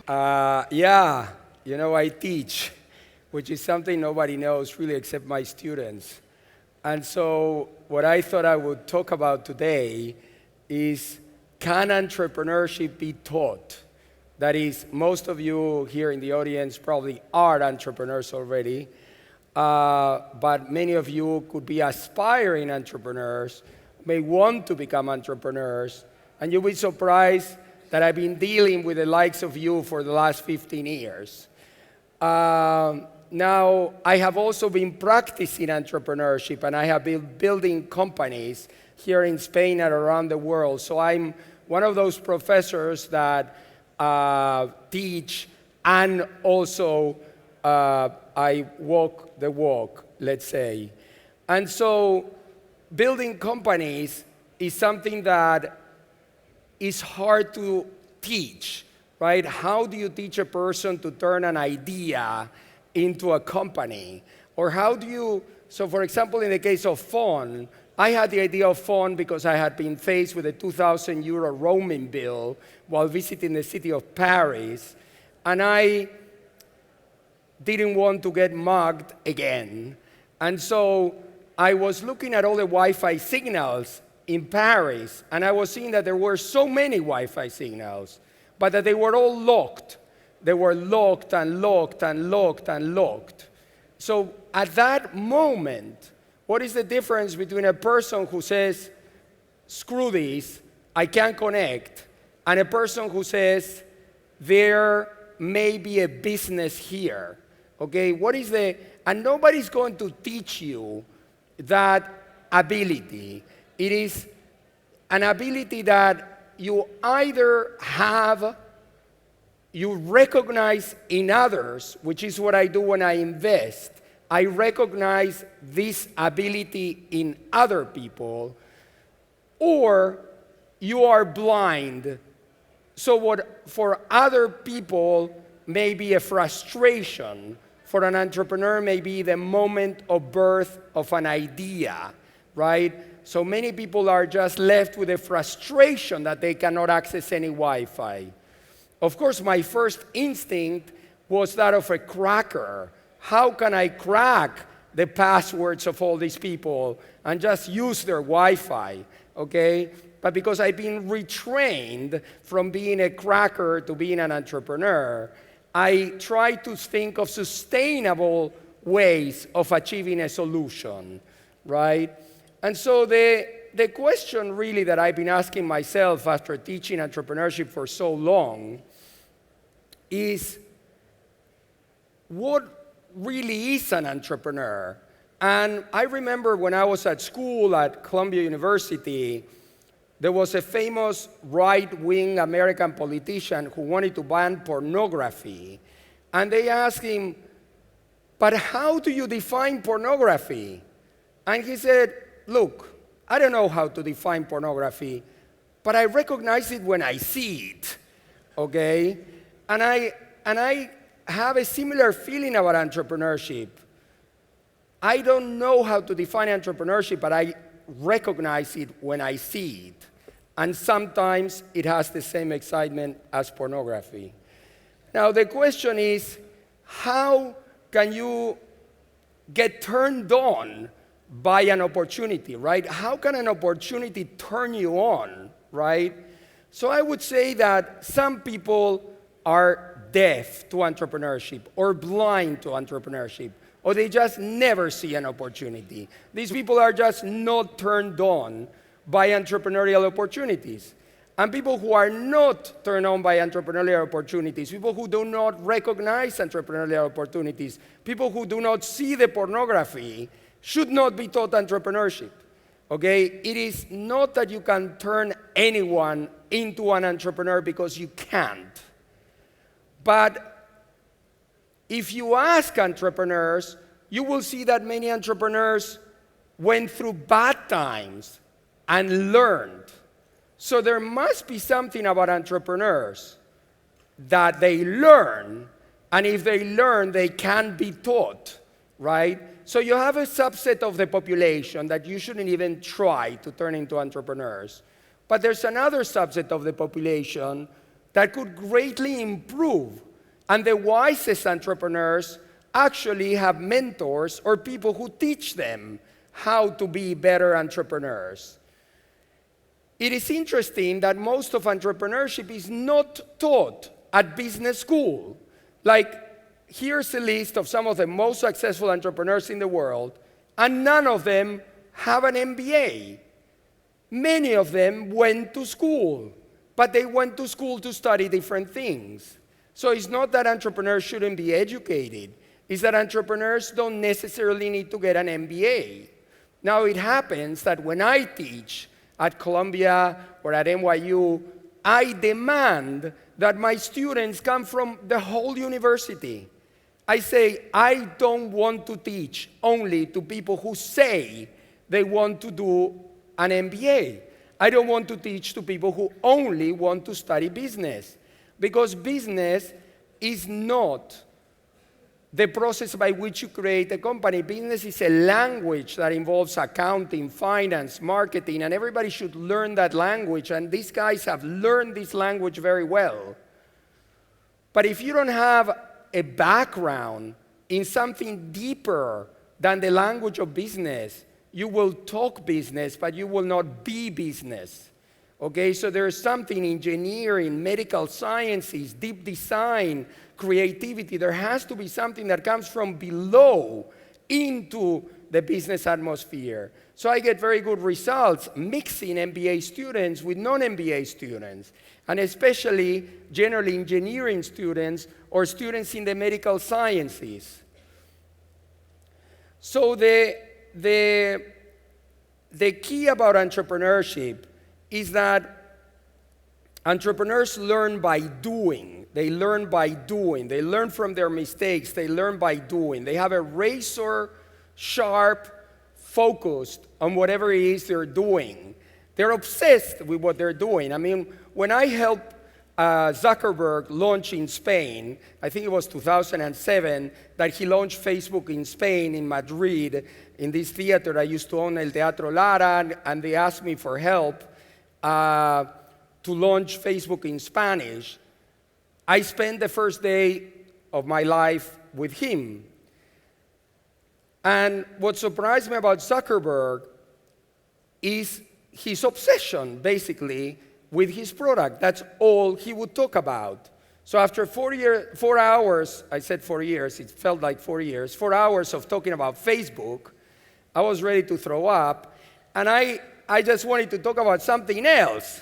Yeah, I teach, which is something nobody knows really except my students. And so what I thought I would talk about today is, can entrepreneurship be taught? That is, most of you here in the audience probably are entrepreneurs already, but many of you could be aspiring entrepreneurs, may want to become entrepreneurs, and you'll be surprised that I've been dealing with the likes of you for the last 15 years. Now, I have also been practicing entrepreneurship, and I have been building companies here in Spain and around the world. So I'm one of those professors that teach, and also I walk the walk, let's say. And so building companies is something that is hard to teach, right? How do you teach a person to turn an idea into a company? Or how do you, so for example, in the case of phone, I had the idea of phone because I had been faced with a 2,000 euro roaming bill while visiting the city of Paris, and I didn't want to get mugged again. And so I was looking at all the Wi-Fi signals in Paris, and I was seeing that there were so many Wi-Fi signals, but that they were all locked. They were locked and locked and locked and locked. So at that moment, what is the difference between a person who says, screw this, I can't connect, and a person who says, there may be a business here? Okay, and nobody's going to teach you that ability. It is an ability that you either have, you recognize in others, which is what I do when I invest. I recognize this ability in other people, or you are blind. So what for other people may be a frustration, for an entrepreneur may be the moment of birth of an idea, right? So many people are just left with a frustration that they cannot access any Wi-Fi. Of course, my first instinct was that of a cracker. How can I crack the passwords of all these people and just use their Wi-Fi, okay? But because I've been retrained from being a cracker to being an entrepreneur, I try to think of sustainable ways of achieving a solution, right? And so the question really that I've been asking myself after teaching entrepreneurship for so long is, what really is an entrepreneur? And I remember when I was at school at Columbia University, there was a famous right-wing American politician who wanted to ban pornography. And they asked him, but how do you define pornography? And he said, look, I don't know how to define pornography, but I recognize it when I see it, okay? And I have a similar feeling about entrepreneurship. I don't know how to define entrepreneurship, but I recognize it when I see it. And sometimes it has the same excitement as pornography. Now the question is, how can you get turned on by an opportunity, right? How can an opportunity turn you on, right? So I would say that some people are deaf to entrepreneurship or blind to entrepreneurship, or they just never see an opportunity. These people are just not turned on by entrepreneurial opportunities. And people who are not turned on by entrepreneurial opportunities, people who do not recognize entrepreneurial opportunities, people who do not see the pornography, should not be taught entrepreneurship, okay? It is not that you can turn anyone into an entrepreneur, because you can't. But if you ask entrepreneurs, you will see that many entrepreneurs went through bad times and learned. So there must be something about entrepreneurs that they learn, and if they learn, they can be taught, right? So you have a subset of the population that you shouldn't even try to turn into entrepreneurs. But there's another subset of the population that could greatly improve. And the wisest entrepreneurs actually have mentors or people who teach them how to be better entrepreneurs. It is interesting that most of entrepreneurship is not taught at business school. Like, here's a list of some of the most successful entrepreneurs in the world, and none of them have an MBA. Many of them went to school, but they went to school to study different things. So it's not that entrepreneurs shouldn't be educated. It's that entrepreneurs don't necessarily need to get an MBA. Now, it happens that when I teach at Columbia or at NYU, I demand that my students come from the whole university. I say, I don't want to teach only to people who say they want to do an MBA. I don't want to teach to people who only want to study business, because business is not the process by which you create a company. Business is a language that involves accounting, finance, marketing, and everybody should learn that language, and these guys have learned this language very well. But if you don't have a background in something deeper than the language of business, you will talk business, but you will not be business. Okay, so there's something in engineering, medical sciences, deep design, creativity. There has to be something that comes from below into the business atmosphere. So I get very good results mixing MBA students with non-MBA students, and especially generally engineering students or students in the medical sciences. So the key about entrepreneurship is that entrepreneurs learn by doing. They learn by doing. They learn from their mistakes. They learn by doing. They have a razor-sharp focus on whatever it is they're doing. They're obsessed with what they're doing. I mean, when I helped Zuckerberg launch in Spain, I think it was 2007, that he launched Facebook in Spain, in Madrid, in this theater I used to own, El Teatro Lara, and they asked me for help to launch Facebook in Spanish. I spent the first day of my life with him. And what surprised me about Zuckerberg is his obsession, basically, with his product. That's all he would talk about. So after 4 hours, I said 4 years, it felt like 4 years, 4 hours of talking about Facebook, I was ready to throw up, and I just wanted to talk about something else.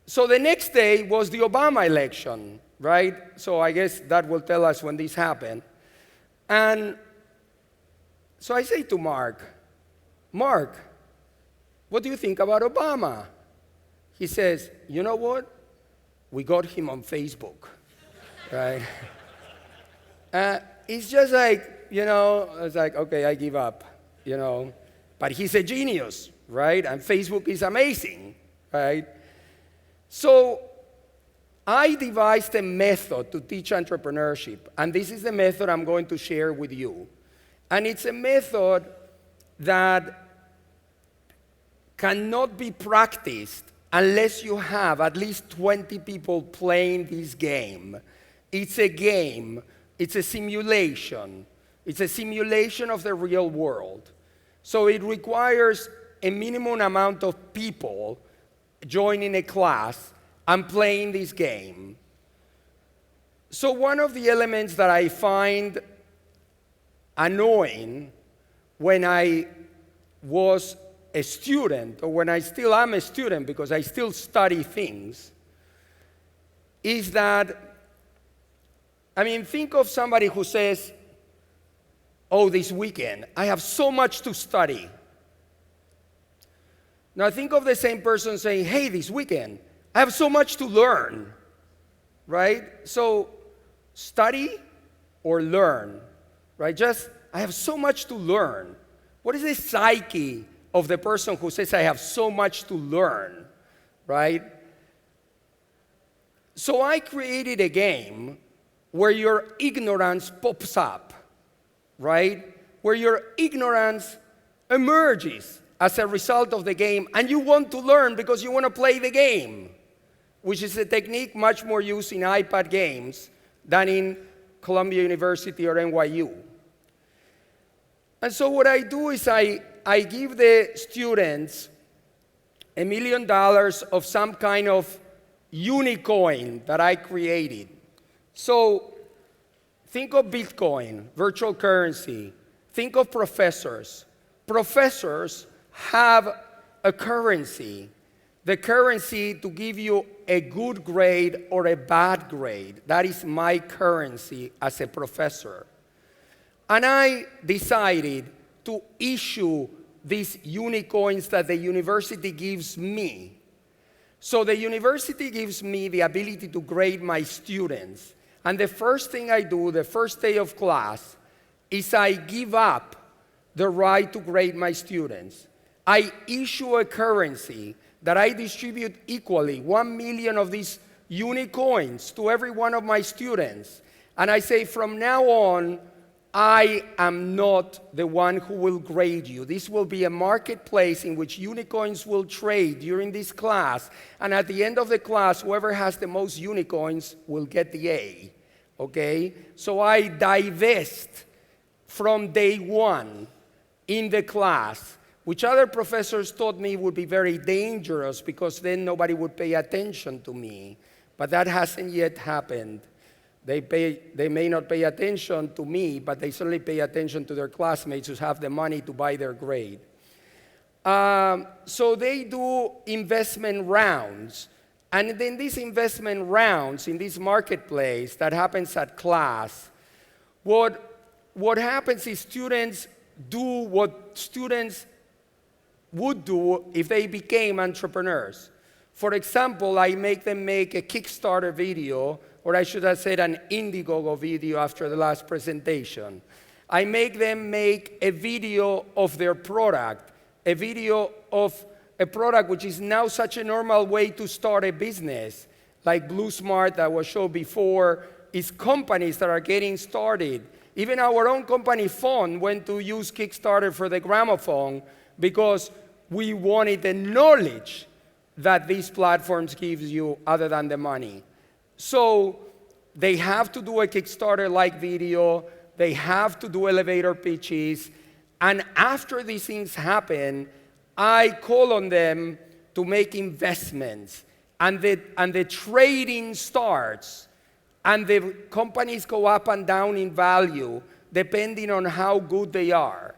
So the next day was the Obama election, right? So I guess that will tell us when this happened. And so I say to Mark, what do you think about Obama? He says, you know what? We got him on Facebook, right? It's just like, it's like, okay, I give up, But he's a genius, right? And Facebook is amazing, right? So I devised a method to teach entrepreneurship, and this is the method I'm going to share with you. And it's a method that cannot be practiced unless you have at least 20 people playing this game. It's a game. It's a simulation. It's a simulation of the real world. So it requires a minimum amount of people joining a class and playing this game. So one of the elements that I find annoying when I was a student, or when I still am a student because I still study things, is that, think of somebody who says, oh, this weekend, I have so much to study. Now think of the same person saying, hey, this weekend, I have so much to learn, right? So study or learn, right? I have so much to learn. What is the psyche of the person who says, I have so much to learn, right? So I created a game where your ignorance pops up, right? Where your ignorance emerges as a result of the game, and you want to learn because you want to play the game, which is a technique much more used in iPad games than in Columbia University or NYU. And so what I do is I give the students $1 million of some kind of unicoin that I created. So think of Bitcoin, virtual currency. Think of professors. Professors have a currency. The currency to give you a good grade or a bad grade. That is my currency as a professor. And I decided to issue these unicoins that the university gives me. So the university gives me the ability to grade my students. And the first thing I do, the first day of class, is I give up the right to grade my students. I issue a currency that I distribute equally, 1 million of these unicoins to every one of my students. And I say, from now on, I am not the one who will grade you. This will be a marketplace in which unicoins will trade during this class. And at the end of the class, whoever has the most unicoins will get the A. Okay? So I divest from day one in the class, which other professors taught me would be very dangerous because then nobody would pay attention to me. But that hasn't yet happened. They may not pay attention to me, but they certainly pay attention to their classmates who have the money to buy their grade. So they do investment rounds. And then these investment rounds in this marketplace that happens at class, what happens is students do what students would do if they became entrepreneurs. For example, I make them make a Kickstarter video, or I should have said an Indiegogo video after the last presentation. I make them make a video of their product, a video of a product which is now such a normal way to start a business, like Blue Smart that was shown before, is companies that are getting started. Even our own company, Phone, went to use Kickstarter for the gramophone because we wanted the knowledge that these platforms give you other than the money. So they have to do a Kickstarter-like video. They have to do elevator pitches. And after these things happen, I call on them to make investments. And the trading starts. And the companies go up and down in value depending on how good they are.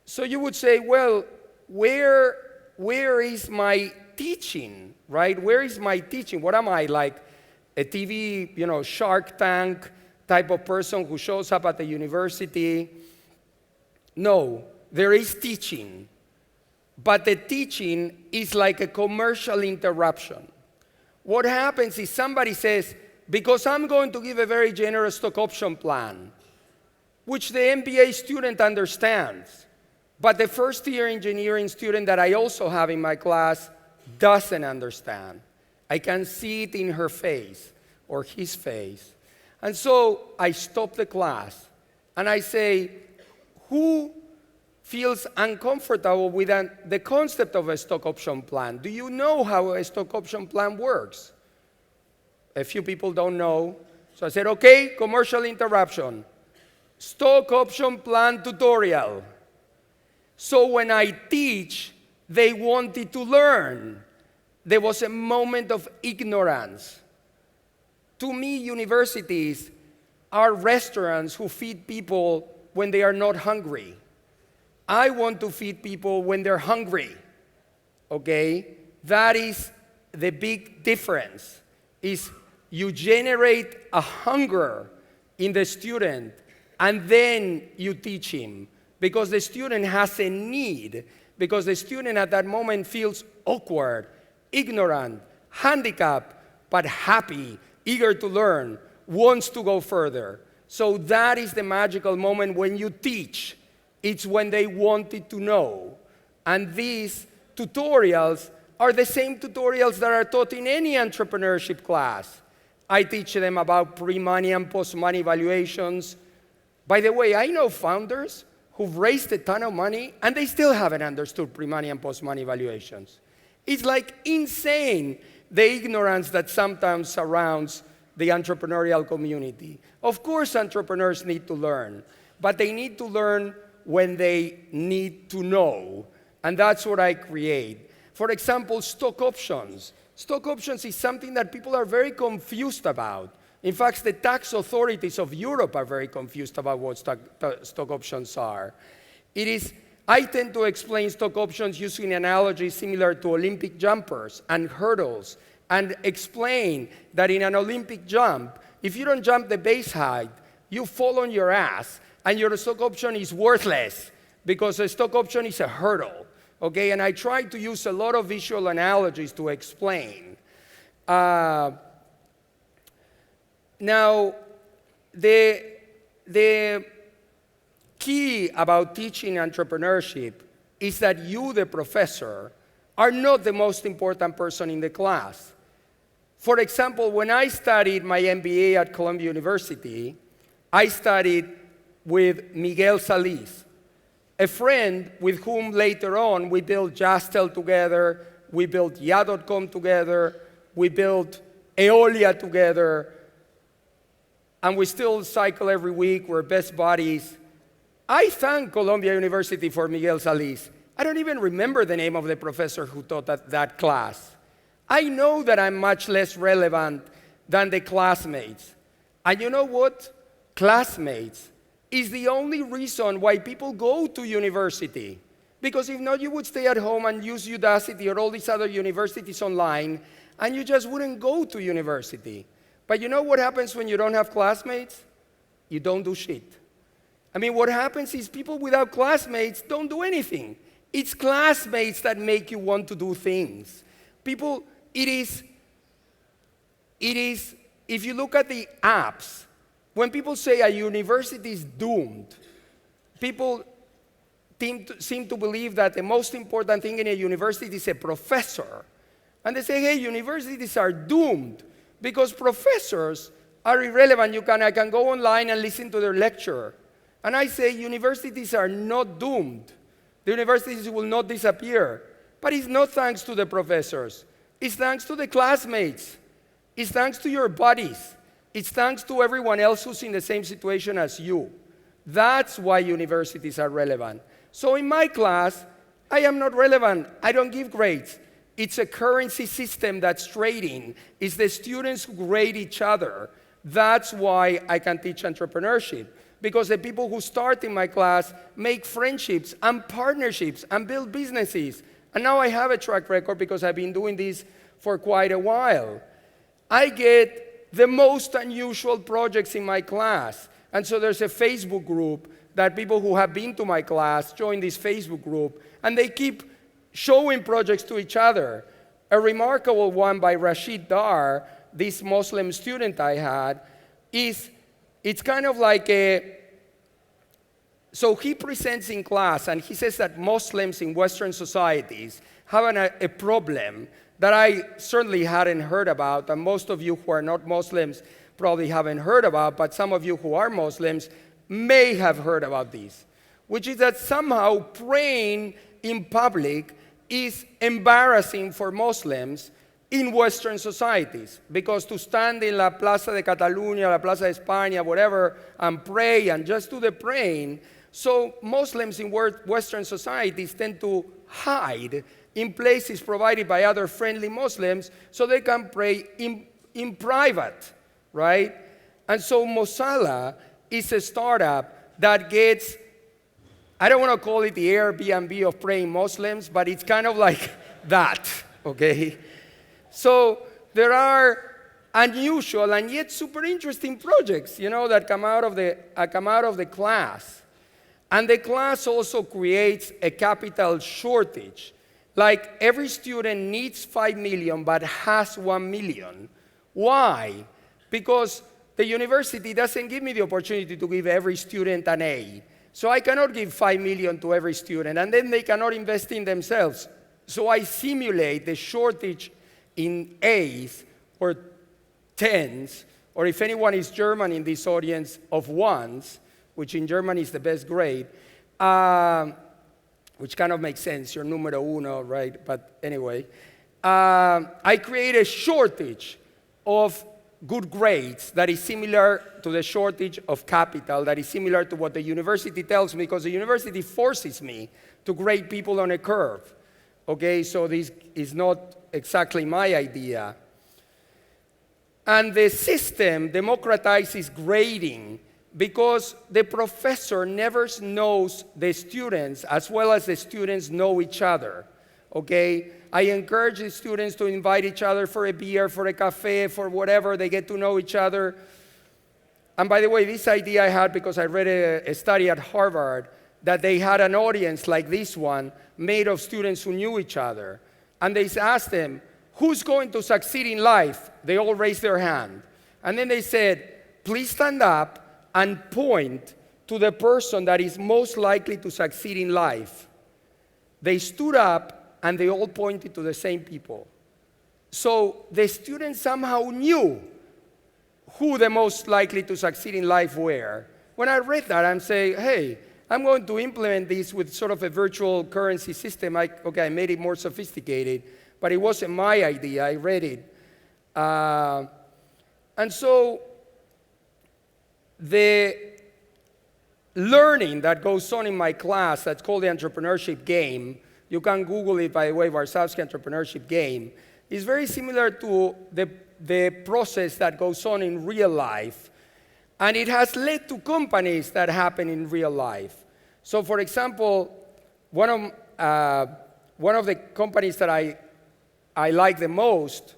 So you would say, well, where is my teaching, right? Where is my teaching? What am I, like a TV, Shark Tank type of person who shows up at the university? No, there is teaching. But the teaching is like a commercial interruption. What happens is somebody says, because I'm going to give a very generous stock option plan, which the MBA student understands, but the first-year engineering student that I also have in my class doesn't understand. I can see it in her face or his face. And so I stop the class and I say, who feels uncomfortable with the concept of a stock option plan? Do you know how a stock option plan works? A few people don't know. So I said, okay, commercial interruption. Stock option plan tutorial. So when I teach, they wanted to learn. There was a moment of ignorance. To me, universities are restaurants who feed people when they are not hungry. I want to feed people when they're hungry, okay? That is the big difference, is you generate a hunger in the student, and then you teach him. Because the student has a need, because the student at that moment feels awkward, ignorant, handicapped, but happy, eager to learn, wants to go further. So that is the magical moment when you teach. It's when they wanted to know. And these tutorials are the same tutorials that are taught in any entrepreneurship class. I teach them about pre-money and post-money valuations. By the way, I know founders who've raised a ton of money and they still haven't understood pre-money and post-money valuations. It's like insane. the ignorance that sometimes surrounds the entrepreneurial community. Of course, entrepreneurs need to learn, but they need to learn when they need to know, and that's what I create. For example, stock options. Stock options is something that people are very confused about. In fact, the tax authorities of Europe are very confused about what stock options are. I tend to explain stock options using analogies similar to Olympic jumpers and hurdles, and explain that in an Olympic jump, if you don't jump the base height, you fall on your ass, and your stock option is worthless because a stock option is a hurdle. Okay, and I try to use a lot of visual analogies to explain. Now, the key about teaching entrepreneurship is that you, the professor, are not the most important person in the class. For example, when I studied my MBA at Columbia University, I studied with Miguel Salis, a friend with whom later on we built Jastel together, we built Ya.com together, we built Eolia together, and we still cycle every week, we're best buddies. I thank Columbia University for Miguel Salis. I don't even remember the name of the professor who taught that class. I know that I'm much less relevant than the classmates. And you know what? Classmates is the only reason why people go to university. Because if not, you would stay at home and use Udacity or all these other universities online, and you just wouldn't go to university. But you know what happens when you don't have classmates? You don't do shit. I mean, what happens is people without classmates don't do anything. It's classmates that make you want to do things. People, it is, if you look at the apps, when people say a university is doomed, people seem to believe that the most important thing in a university is a professor. And they say, hey, universities are doomed because professors are irrelevant. I can go online and listen to their lecture. And I say universities are not doomed. The universities will not disappear. But it's not thanks to the professors. It's thanks to the classmates. It's thanks to your buddies. It's thanks to everyone else who's in the same situation as you. That's why universities are relevant. So in my class, I am not relevant. I don't give grades. It's a currency system that's trading. It's the students who grade each other. That's why I can teach entrepreneurship. Because the people who start in my class make friendships and partnerships and build businesses. And now I have a track record because I've been doing this for quite a while. I get the most unusual projects in my class. And so there's a Facebook group that people who have been to my class join this Facebook group, and they keep showing projects to each other. A remarkable one by Rashid Dar, this Muslim student I had, it's kind of like so he presents in class and he says that Muslims in Western societies have a problem that I certainly hadn't heard about, and most of you who are not Muslims probably haven't heard about, but some of you who are Muslims may have heard about this, which is that somehow praying in public is embarrassing for Muslims in Western societies, because to stand in La Plaza de Catalunya, La Plaza de España, whatever, and pray and just do the praying, so Muslims in Western societies tend to hide in places provided by other friendly Muslims so they can pray in private, right? And so Mosala is a startup that gets, I don't want to call it the Airbnb of praying Muslims, but it's kind of like that, okay? So there are unusual and yet super interesting projects, that come out of the class. And the class also creates a capital shortage. Like every student needs 5 million but has 1 million. Why? Because the university doesn't give me the opportunity to give every student an A. So I cannot give 5 million to every student, and then they cannot invest in themselves. So I simulate the shortage in A's or 10s, or if anyone is German in this audience, of 1s, which in German is the best grade, which kind of makes sense, you're numero uno, right? But anyway, I create a shortage of good grades that is similar to the shortage of capital, that is similar to what the university tells me, because the university forces me to grade people on a curve. Okay, so this is not exactly my idea. And the system democratizes grading because the professor never knows the students as well as the students know each other. Okay? I encourage the students to invite each other for a beer, for a cafe, for whatever. They get to know each other. And by the way, this idea I had because I read a study at Harvard that they had an audience like this one made of students who knew each other. And they asked them, who's going to succeed in life? They all raised their hand. And then they said, please stand up and point to the person that is most likely to succeed in life. They stood up and they all pointed to the same people. So the students somehow knew who the most likely to succeed in life were. When I read that, I'm saying, hey, I'm going to implement this with sort of a virtual currency system. I made it more sophisticated, but it wasn't my idea. I read it. And so the learning that goes on in my class, that's called the entrepreneurship game, you can Google it, by the way, Warszawski entrepreneurship game, is very similar to the process that goes on in real life. And it has led to companies that happen in real life. So for example, one of the companies that I like the most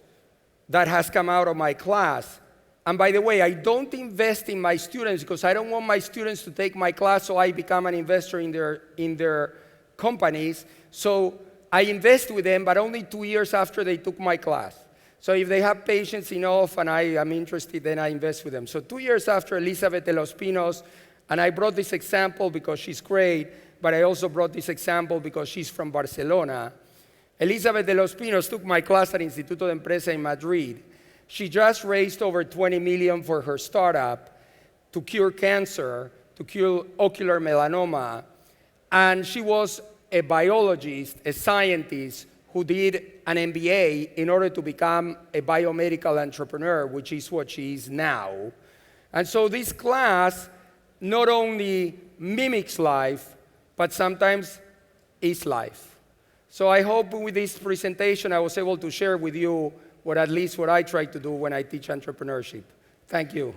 that has come out of my class, and by the way, I don't invest in my students because I don't want my students to take my class so I become an investor in their companies. So I invest with them, but only 2 years after they took my class. So if they have patience enough and I am interested, then I invest with them. So 2 years after Elizabeth de los Pinos, and I brought this example because she's great, but I also brought this example because she's from Barcelona. Elizabeth de los Pinos took my class at Instituto de Empresa in Madrid. She just raised over 20 million for her startup to cure cancer, to cure ocular melanoma. And she was a biologist, a scientist, who did an MBA in order to become a biomedical entrepreneur, which is what she is now. And so this class not only mimics life, but sometimes is life. So I hope with this presentation I was able to share with you at least what I try to do when I teach entrepreneurship. Thank you.